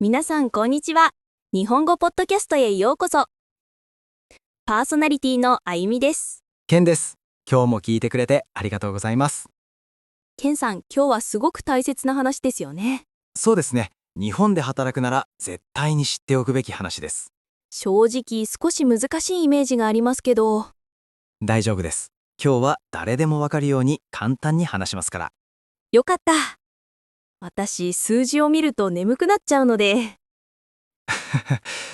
皆さん、こんにちは。日本語ポッドキャストへようこそ。パーソナリティのあゆみです。ケンです。今日も聞いてくれてありがとうございます。ケンさん、今日はすごく大切な話ですよね。そうですね。日本で働くなら絶対に知っておくべき話です。正直、少し難しいイメージがありますけど。大丈夫です。今日は誰でもわかるように簡単に話しますから。よかった。私、数字を見ると眠くなっちゃうので。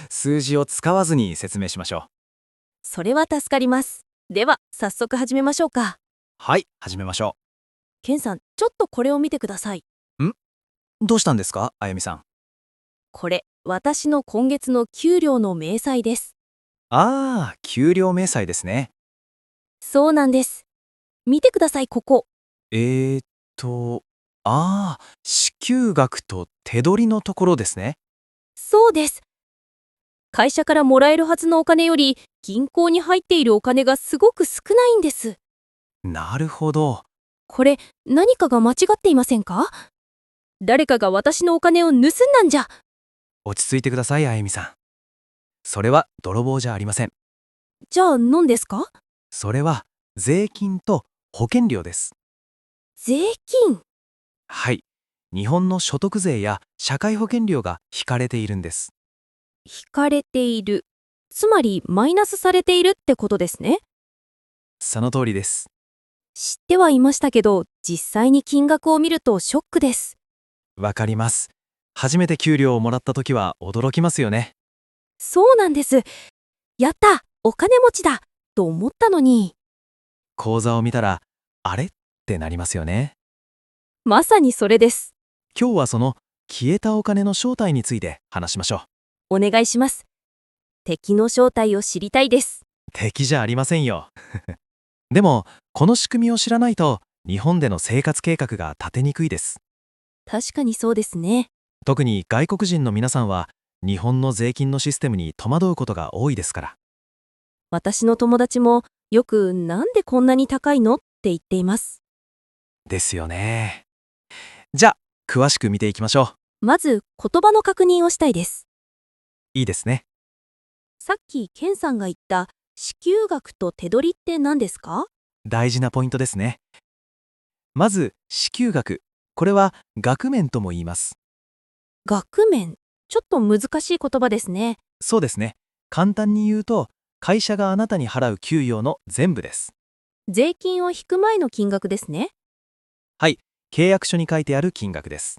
数字を使わずに説明しましょう。それは助かります。では、早速始めましょうか。はい、始めましょケンさん、ちょっとこれを見てください。う。どうしたんですか、あゆみさん。これ、私の今月の給料の明細です。給料明細ですね。そうなんです。見てください、ここ。えーっと、支給額と手取りのところですね。そうです。会社からもらえるはずのお金より銀行に入っているお金がすごく少ないんです。なるほど。これ何かが間違っていませんか？誰かが私のお金を盗んだんじゃ。落ち着いてください、あゆみさん。それは泥棒じゃありません。じゃあ何ですか？それは税金と保険料です。税金。はい。日本の所得税や社会保険料が引かれているんです。引かれている。つまりマイナスされているってことですね。その通りです。知ってはいましたけど、実際に金額を見るとショックです。わかります。初めて給料をもらった時は驚きますよね。そうなんです。やった、お金持ちだと思ったのに。口座を見たら、あれってなりますよね。まさにそれです。今日はその消えたお金の正体について話しましょお願いします。敵の正体を知りたいです。う。敵じゃありませんよ。でも、この仕組みを知らないと、日本での生活計画が立てにくいです。確かにそうですね。特に外国人の皆さんは日本の税金のシステムに戸惑うことが多いですから。私の友達もよくなんでこんなに高いのって言っています。ですよね。じゃあ詳しく見ていきましょまず言葉の確認をしたいです。う。いいですね。さっきケンさんが言った支給額と手取りって何ですか？大事なポイントですね。まず支給額、これは額面とも言います。額面。ちょっと難しい言葉ですね。そうですね。簡単に言うと、会社があなたに払う給与の全部です。税金を引く前の金額ですね。はい、契約書に書いてある金額です。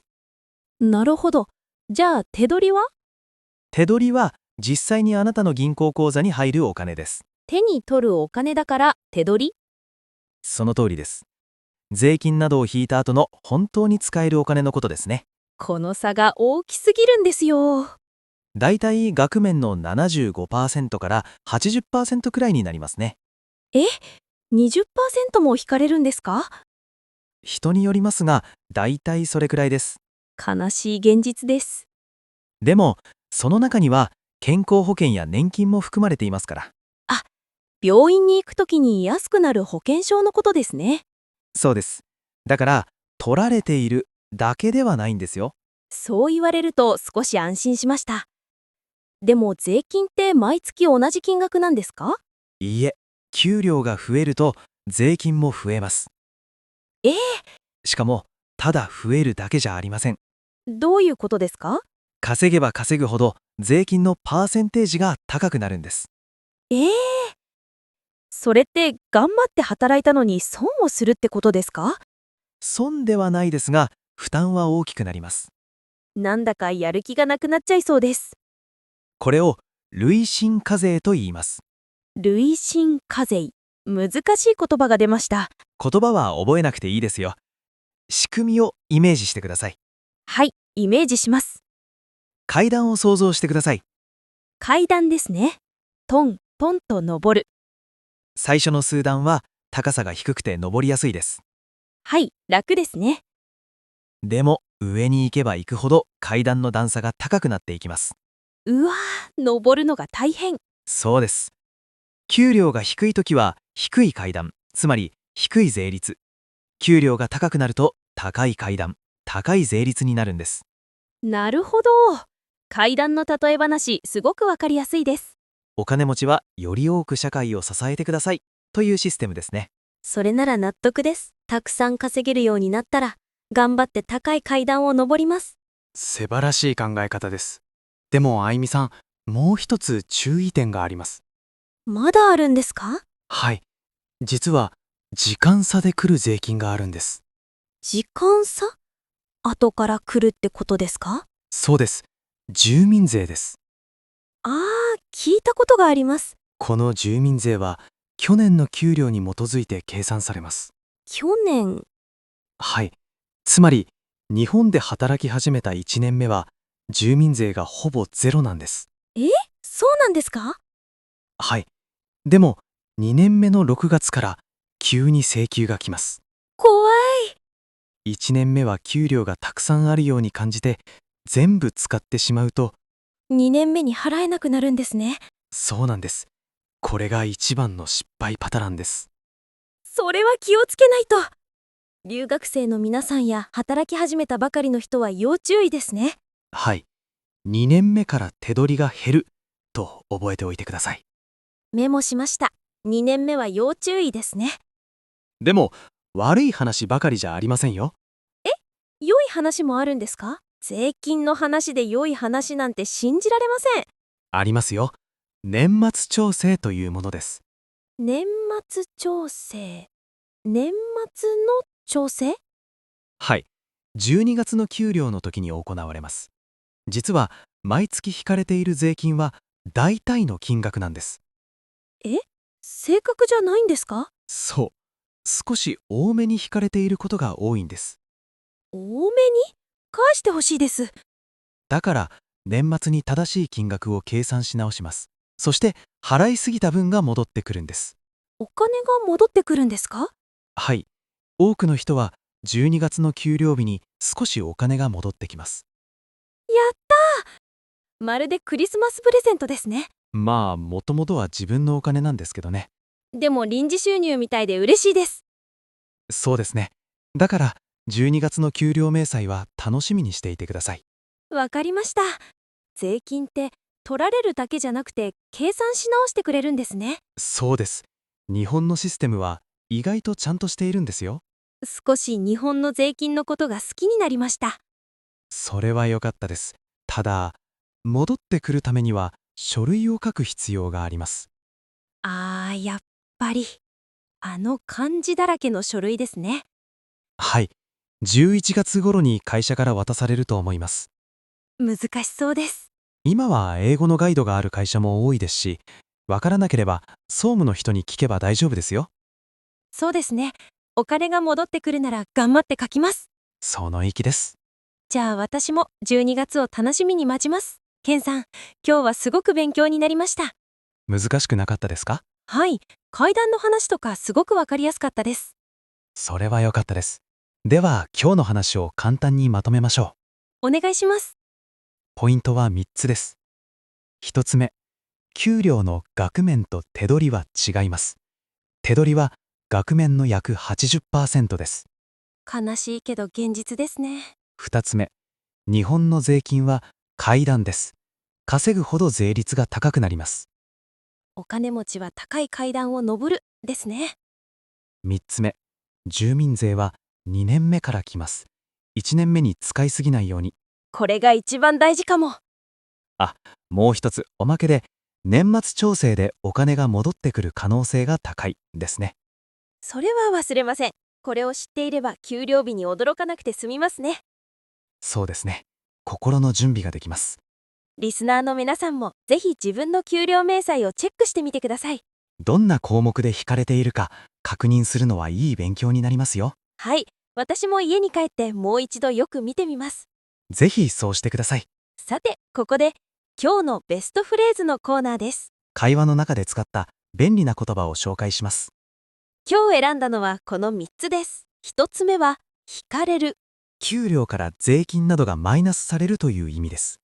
なるほど。じゃあ手取りは？手取りは実際にあなたの銀行口座に入るお金です。手に取るお金だから手取り？その通りです。税金などを引いた後の本当に使えるお金のことですね。この差が大きすぎるんですよ。だいたい額面の 75% から 80% くらいになりますね。え？ 20% も引かれるんですか？人によりますが、だいたいそれくらいです。悲しい現実です。でも、その中には健康保険や年金も含まれていますから。あ、病院に行くときに安くなる保険証のことですね。そうです。だから、取られているだけではないんですよ。そう言われると少し安心しました。でも税金って毎月同じ金額なんですか？いいえ、給料が増えると税金も増えます。えー、しかも、ただ増えるだけじゃありません。どういうことですか？稼げば稼ぐほど税金のパーセンテージが高くなるんです。えー、それって頑張って働いたのに損をするってことですか？損ではないですが、負担は大きくなります。なんだかやる気がなくなっちゃいそうです。これを累進課税と言います。累進課税。難しい言葉が出ました。言葉は覚えなくていいですよ。仕組みをイメージしてください。はい、イメージします。階段を想像してください。階段ですね。トントンと登る。最初の数段は高さが低くて登りやすいです。はい、楽ですね。でも上に行けば行くほど階段の段差が高くなっていきます。うわー、登るのが大変。そうです。給料が低いときは低い階段、つまり低い税率。給料が高くなると高い階段、高い税率になるんです。なるほど。階段の例え話、すごくわかりやすいです。お金持ちはより多く社会を支えてくださいというシステムですね。それなら納得です。たくさん稼げるようになったら、頑張って高い階段を登ります。素晴らしい考え方です。でも、あいみさん、もう一つ注意点があります。まだあるんですか？はい。実は、時間差で来る税金があるんです。時間差？後から来るってことですか？そうです。住民税です。ああ、聞いたことがあります。この住民税は、去年の給料に基づいて計算されます。去年。はい。つまり、日本で働き始めた1年目は、住民税がほぼゼロなんです。そうなんですか？はい。でも、2年目の6月から急に請求が来ます。怖い。1年目は給料がたくさんあるように感じて、全部使ってしまうと、2年目に払えなくなるんですね。そうなんです。これが一番の失敗パターンです。それは気をつけないと。留学生の皆さんや働き始めたばかりの人は要注意ですね。はい。2年目から手取りが減ると覚えておいてください。メモしました。2年目は要注意ですね。でも、悪い話ばかりじゃありませんよ。良い話もあるんですか？税金の話で良い話なんて信じられません。ありますよ。年末調整というものです。年末調整。年末の調整？はい。12月の給料の時に行われます。実は、毎月引かれている税金は大体の金額なんです。正確じゃないんですか？そう。少し多めに引かれていることが多いんです。多めに返してほしいです。だから、年末に正しい金額を計算し直します。そして、払いすぎた分が戻ってくるんです。お金が戻ってくるんですか？はい。多くの人は、12月の給料日に少しお金が戻ってきます。やったー。まるでクリスマスプレゼントですね。まあ、もともとは自分のお金なんですけどね。でも臨時収入みたいで嬉しいです。そうですね。だから、12月の給料明細は楽しみにしていてください。わかりました。税金って取られるだけじゃなくて計算し直してくれるんですね。そうです。日本のシステムは意外とちゃんとしているんですよ。少し日本の税金のことが好きになりました。それは良かったです。ただ、戻ってくるためには書類を書く必要があります。やっぱり。あの漢字だらけの書類ですね。はい。11月頃に会社から渡されると思います。難しそうです。今は英語のガイドがある会社も多いですし、わからなければ総務の人に聞けば大丈夫ですよ。そうですね。お金が戻ってくるなら頑張って書きます。その意気です。じゃあ私も12月を楽しみに待ちます。ケンさん、今日はすごく勉強になりました。難しくなかったですか？はい、階段の話とかすごくわかりやすかったです。それは良かったです。では、今日の話を簡単にまとめましょう。お願いします。ポイントは3つです。1つ目、給料の額面と手取りは違います。手取りは額面の約 80% です。悲しいけど現実ですね。2つ目、日本の税金は階段です。稼ぐほど税率が高くなります。お金持ちは高い階段を登るですね。3つ目、住民税は2年目から来ます。1年目に使いすぎないように。これが一番大事かも。あ、もう一つおまけで、年末調整でお金が戻ってくる可能性が高いですね。それは忘れません。これを知っていれば給料日に驚かなくて済みますね。そうですね。心の準備ができます。リスナーの皆さんもぜひ自分の給料明細をチェックしてみてください。どんな項目で引かれているか確認するのはいい勉強になりますよ。はい、私も家に帰ってもう一度よく見てみます。ぜひそうしてください。さて、ここで今日のベストフレーズのコーナーです。会話の中で使った便利な言葉を紹介します。今日選んだのはこの3つです。1つ目は引かれる。給料から税金などがマイナスされるという意味です。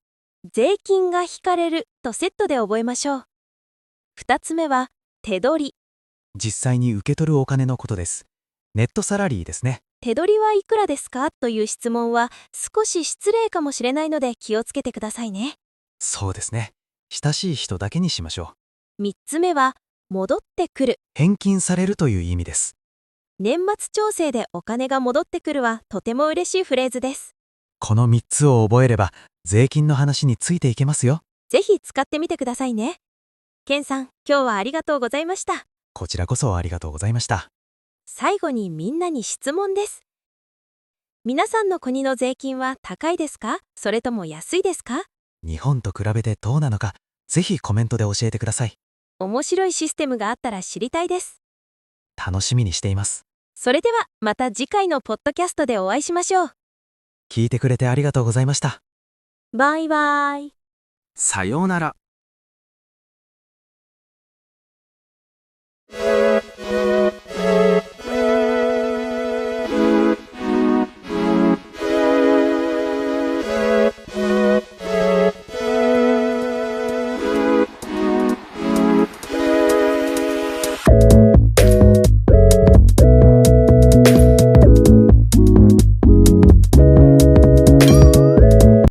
税金が引かれるとセットで覚えましょう。2つ目は手取り。実際に受け取るお金のことです。ネットサラリーですね。手取りはいくらですかという質問は少し失礼かもしれないので気をつけてくださいね。そうですね。親しい人だけにしましょう。 3つ目は、戻ってくる。返金されるという意味です。年末調整でお金が戻ってくるはとても嬉しいフレーズです。この3つを覚えれば、税金の話についていけますよ。ぜひ使ってみてくださいね。ケンさん、今日はありがとうございました。こちらこそありがとうございました。最後にみんなに質問です。皆さんの国の税金は高いですか？それとも安いですか？日本と比べてどうなのか、ぜひコメントで教えてください。面白いシステムがあったら知りたいです。楽しみにしています。それではまた次回のポッドキャストでお会いしましょう。聞いてくれてありがとうございました。バイバイ。さようなら。